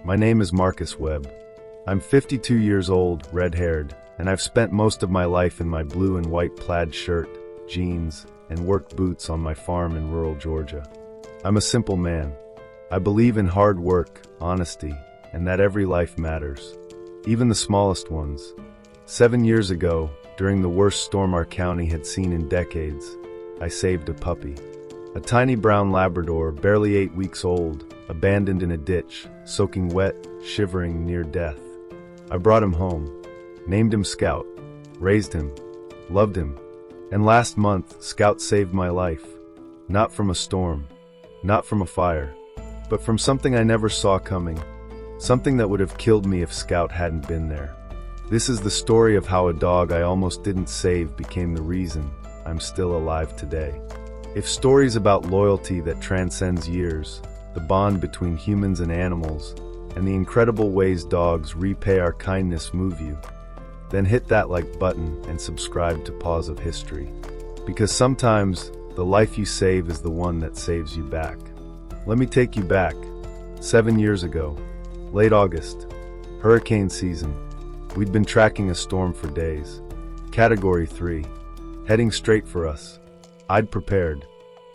My name is Marcus Webb. I'm 52 years old, red-haired, and I've spent most of my life in my blue and white plaid shirt, jeans, and work boots on my farm in rural Georgia. I'm a simple man. I believe in hard work, honesty, and that every life matters, even the smallest ones. 7 years ago, during the worst storm our county had seen in decades, I saved a puppy. A tiny brown Labrador, barely 8 weeks old, abandoned in a ditch, soaking wet, shivering near death. I brought him home, named him Scout, raised him, loved him, and last month, Scout saved my life. Not from a storm, not from a fire, but from something I never saw coming, something that would have killed me if Scout hadn't been there. This is the story of how a dog I almost didn't save became the reason I'm still alive today. If stories about loyalty that transcends years, the bond between humans and animals, and the incredible ways dogs repay our kindness move you, then hit that like button and subscribe to Paws of History. Because sometimes, the life you save is the one that saves you back. Let me take you back. 7 years ago, late August, hurricane season. We'd been tracking a storm for days. Category 3, heading straight for us. I'd prepared,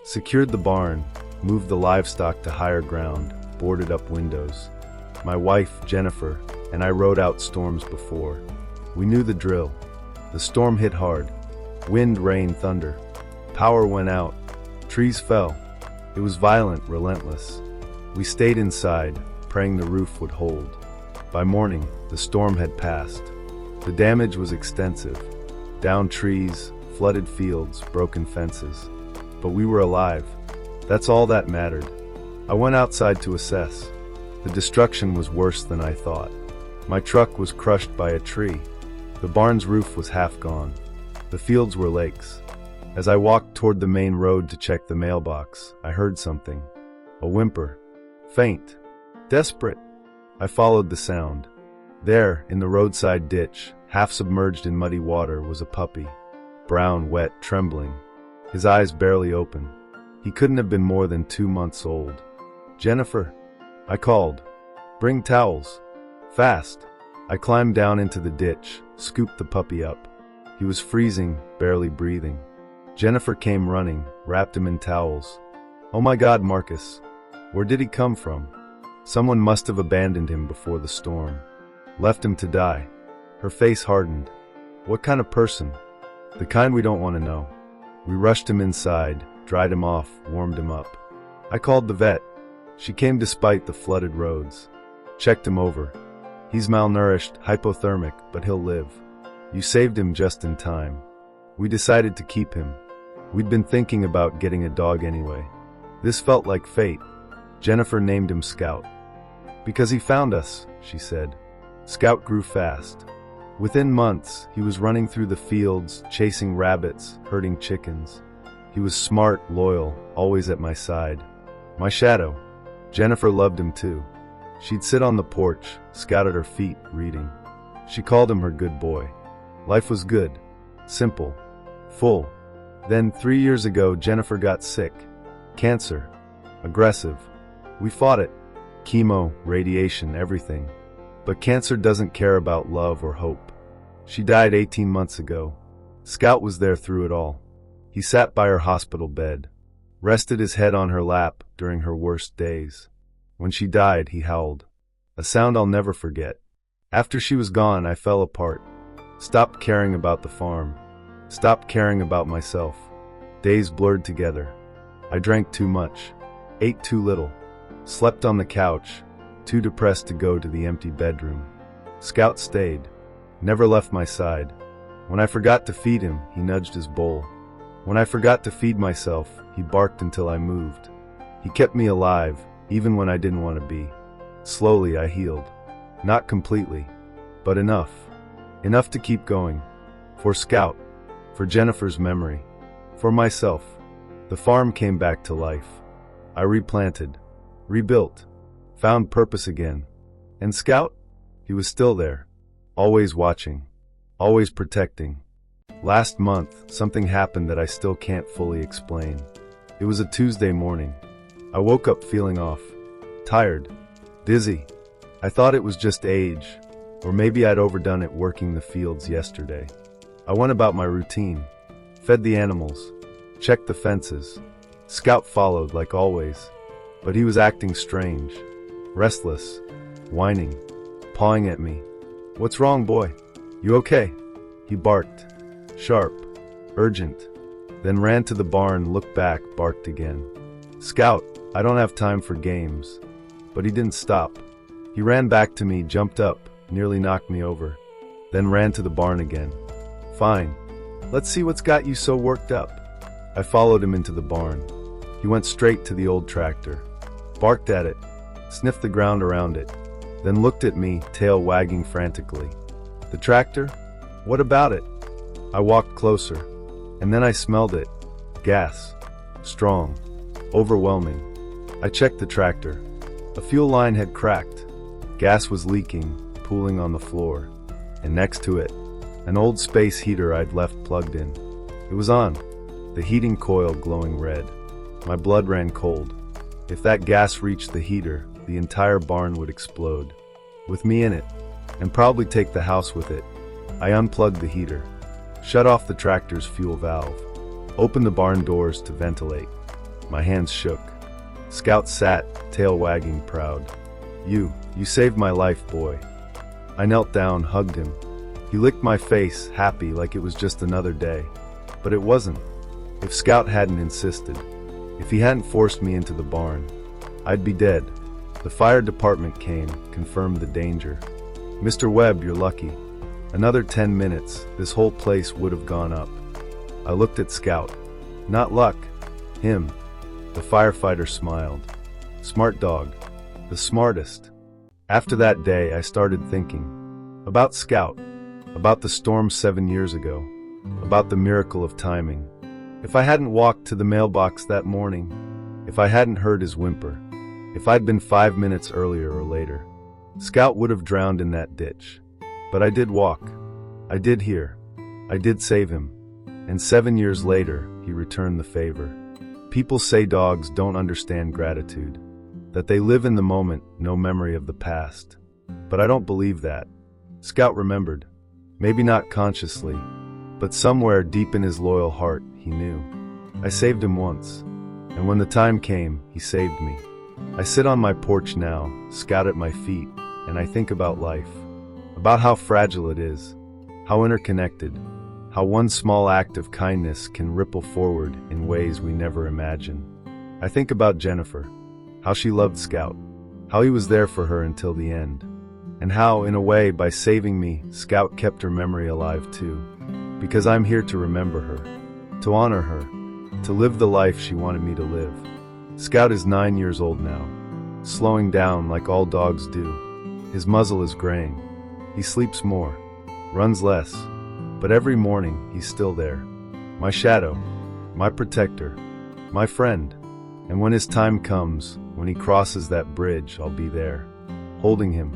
secured the barn, moved the livestock to higher ground, boarded up windows. My wife, Jennifer, and I rode out storms before. We knew the drill. The storm hit hard. Wind, rain, thunder. Power went out. Trees fell. It was violent, relentless. We stayed inside, praying the roof would hold. By morning, the storm had passed. The damage was extensive. Downed trees, flooded fields, broken fences. But we were alive. That's all that mattered. I went outside to assess. The destruction was worse than I thought. My truck was crushed by a tree. The barn's roof was half gone. The fields were lakes. As I walked toward the main road to check the mailbox, I heard something. A whimper. Faint. Desperate. I followed the sound. There, in the roadside ditch, half submerged in muddy water, was a puppy. Brown, wet, trembling. His eyes barely open. He couldn't have been more than 2 months old. Jennifer, I called. Bring towels. Fast. I climbed down into the ditch, scooped the puppy up. He was freezing, barely breathing. Jennifer came running, wrapped him in towels. Oh my God, Marcus. Where did he come from? Someone must have abandoned him before the storm. Left him to die. Her face hardened. What kind of person? The kind we don't want to know. We rushed him inside, dried him off, warmed him up. I called the vet. She came despite the flooded roads. Checked him over. He's malnourished, hypothermic, but he'll live. You saved him just in time. We decided to keep him. We'd been thinking about getting a dog anyway. This felt like fate. Jennifer named him Scout. Because he found us, she said. Scout grew fast. Within months, he was running through the fields, chasing rabbits, herding chickens. He was smart, loyal, always at my side. My shadow. Jennifer loved him too. She'd sit on the porch, Scout at her feet, reading. She called him her good boy. Life was good. Simple. Full. Then, 3 years ago, Jennifer got sick. Cancer. Aggressive. We fought it. Chemo, radiation, everything. But cancer doesn't care about love or hope. She died 18 months ago. Scout was there through it all. He sat by her hospital bed, rested his head on her lap during her worst days. When she died, he howled. A sound I'll never forget. After she was gone, I fell apart. Stopped caring about the farm. Stopped caring about myself. Days blurred together. I drank too much. Ate too little. Slept on the couch, too depressed to go to the empty bedroom. Scout stayed. Never left my side. When I forgot to feed him, he nudged his bowl. When I forgot to feed myself, he barked until I moved. He kept me alive, even when I didn't want to be. Slowly I healed. Not completely, but enough. Enough to keep going. For Scout. For Jennifer's memory. For myself. The farm came back to life. I replanted. Rebuilt. Found purpose again. And Scout? He was still there. Always watching. Always protecting. Last month, something happened that I still can't fully explain. It was a Tuesday morning. I woke up feeling off. Tired. Dizzy. I thought it was just age, or maybe I'd overdone it working the fields yesterday. I went about my routine, fed the animals, checked the fences. Scout followed like always, but he was acting strange, restless, whining, pawing at me. "What's wrong, boy? You okay?" He barked, sharp, urgent, then ran to the barn, looked back, barked again. "Scout, I don't have time for games." But he didn't stop. He ran back to me, jumped up, nearly knocked me over, then ran to the barn again. "Fine. Let's see what's got you so worked up." I followed him into the barn. He went straight to the old tractor, barked at it, sniffed the ground around it, then looked at me, tail wagging frantically. "The tractor? What about it?" I walked closer, and then I smelled it. Gas. Strong. Overwhelming. I checked the tractor. A fuel line had cracked. Gas was leaking, pooling on the floor. And next to it, an old space heater I'd left plugged in. It was on, the heating coil glowing red. My blood ran cold. If that gas reached the heater, the entire barn would explode, with me in it, and probably take the house with it. I unplugged the heater, shut off the tractor's fuel valve, opened the barn doors to ventilate. My hands shook. Scout sat, tail wagging, proud. You saved my life, boy." I knelt down, hugged him. He licked my face, happy, like it was just another day. But it wasn't. If Scout hadn't insisted, if he hadn't forced me into the barn, I'd be dead. The fire department came, confirmed the danger. "Mr. Webb, you're lucky. Another 10 minutes, this whole place would have gone up." I looked at Scout. Not luck. Him. The firefighter smiled. Smart dog. The smartest. After that day, I started thinking. About Scout. About the storm 7 years ago. About the miracle of timing. If I hadn't walked to the mailbox that morning, if I hadn't heard his whimper, if I'd been 5 minutes earlier or later, Scout would have drowned in that ditch. But I did walk. I did hear. I did save him. And 7 years later, he returned the favor. People say dogs don't understand gratitude, that they live in the moment, no memory of the past. But I don't believe that. Scout remembered. Maybe not consciously, but somewhere deep in his loyal heart, he knew. I saved him once, and when the time came, he saved me. I sit on my porch now, Scout at my feet, and I think about life, about how fragile it is, how interconnected, how one small act of kindness can ripple forward in ways we never imagine. I think about Jennifer, how she loved Scout, how he was there for her until the end, and how, in a way, by saving me, Scout kept her memory alive too. Because I'm here to remember her, to honor her, to live the life she wanted me to live. Scout is 9 years old now, slowing down like all dogs do. His muzzle is graying. He sleeps more, runs less, but every morning he's still there. My shadow, my protector, my friend. And when his time comes, when he crosses that bridge, I'll be there, holding him,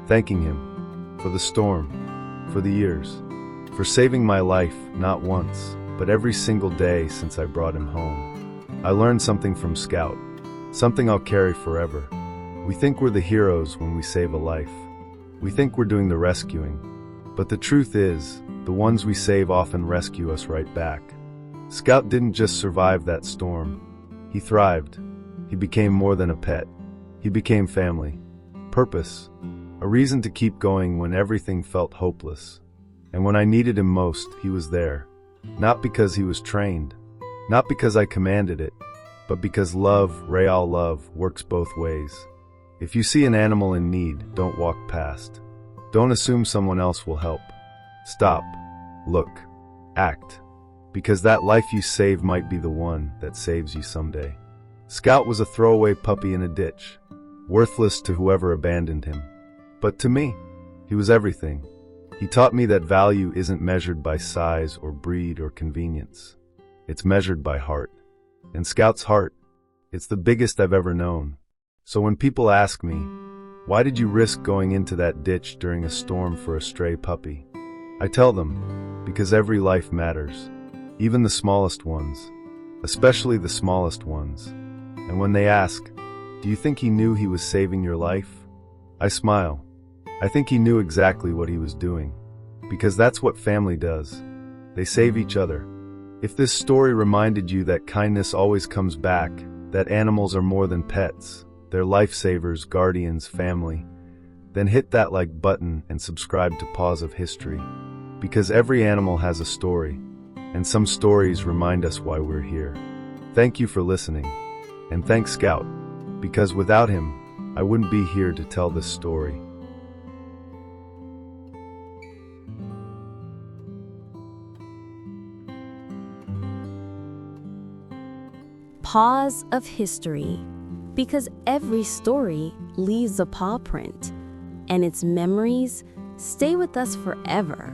thanking him for the storm, for the years, for saving my life not once, but every single day since I brought him home. I learned something from Scout, something I'll carry forever. We think we're the heroes when we save a life. We think we're doing the rescuing. But the truth is, the ones we save often rescue us right back. Scout didn't just survive that storm. He thrived. He became more than a pet. He became family, purpose, a reason to keep going when everything felt hopeless. And when I needed him most, he was there. Not because he was trained, not because I commanded it, but because love, real love, works both ways. If you see an animal in need, don't walk past. Don't assume someone else will help. Stop, look, act, because that life you save might be the one that saves you someday. Scout was a throwaway puppy in a ditch, worthless to whoever abandoned him. But to me, he was everything. He taught me that value isn't measured by size or breed or convenience. It's measured by heart. And Scout's heart, it's the biggest I've ever known. So when people ask me, why did you risk going into that ditch during a storm for a stray puppy? I tell them, because every life matters, even the smallest ones, especially the smallest ones. And when they ask, do you think he knew he was saving your life? I smile. I think he knew exactly what he was doing. Because that's what family does. They save each other. If this story reminded you that kindness always comes back, that animals are more than pets, they're lifesavers, guardians, family, then hit that like button and subscribe to Paws of History. Because every animal has a story, and some stories remind us why we're here. Thank you for listening. And thanks Scout, because without him, I wouldn't be here to tell this story. Paws of History, because every story leaves a paw print, and its memories stay with us forever.